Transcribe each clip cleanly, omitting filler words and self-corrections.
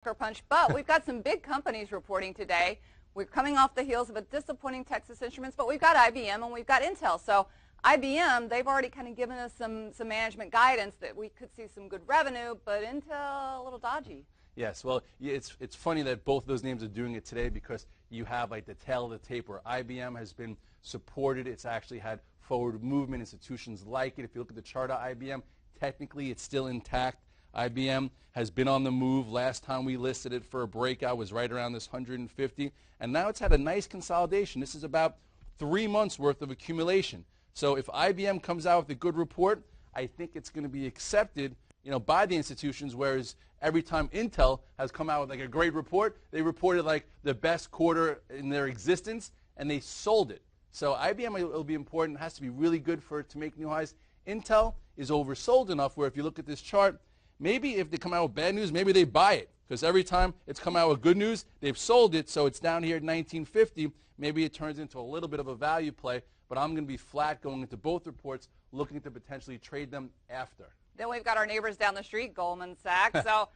Punch, but we've some big companies reporting today. We're coming off the heels of a disappointing Texas Instruments, but we've got IBM and we've got Intel. So IBM, they've already kind of given us some management guidance that we could see some good revenue, but Intel a little dodgy. Yes, well, it's funny that both of those names are doing it today because you have like the tail of the tape where IBM has been supported. It's actually had forward movement. Institutions like it. If you look at the chart of IBM, technically it's still intact. IBM has been on the move. Last time we listed it for a breakout was right around this 150, and now it's had a nice consolidation. This is about 3 months worth of accumulation. So if IBM comes out with a good report, I think it's going to be accepted, by the institutions, whereas every time Intel has come out with like a great report, they reported like the best quarter in their existence, and they sold it. So IBM will be important. It has to be really good for it to make new highs. Intel is oversold enough where if you look at this chart, maybe if they come out with bad news, maybe they buy it. Because every time it's come out with good news, they've sold it, so it's down here at 1950. Maybe it turns into a little bit of a value play, but I'm going to be flat going into both reports, looking to potentially trade them after. Then we've got our neighbors down the street, Goldman Sachs. So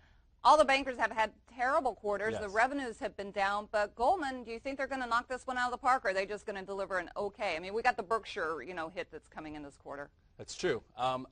all the bankers have had terrible quarters. Yes. The revenues have been down, but Goldman, do you think they're going to knock this one out of the park, or are they just going to deliver an okay? I mean, we got the Berkshire, hit that's coming in this quarter. That's true. I'm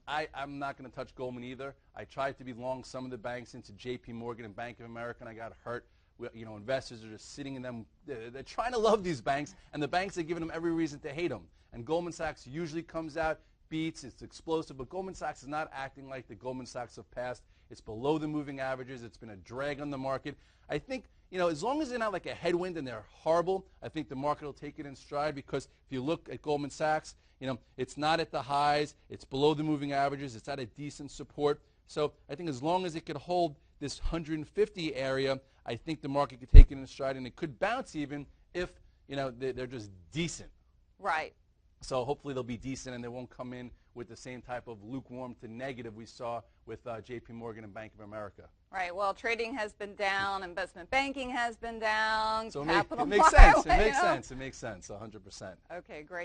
not going to touch Goldman either. I tried to be long some of the banks into J.P. Morgan and Bank of America, and I got hurt. Investors are just sitting in them. They're trying to love these banks, and the banks are giving them every reason to hate them. And Goldman Sachs usually comes out, beats, it's explosive, but Goldman Sachs is not acting like the Goldman Sachs of past. It's below the moving averages. It's been a drag on the market. I think, as long as they're not like a headwind and they're horrible, I think the market will take it in stride because if you look at Goldman Sachs, it's not at the highs. It's below the moving averages. It's at a decent support. So I think as long as it could hold this 150 area, I think the market could take it in stride, and it could bounce even if, they're just decent. Right. So hopefully they'll be decent and they won't come in with the same type of lukewarm to negative we saw with J.P. Morgan and Bank of America. Right. Well, trading has been down. Investment banking has been down. So capital it makes sense. It makes sense. It makes sense, 100%. Okay, great.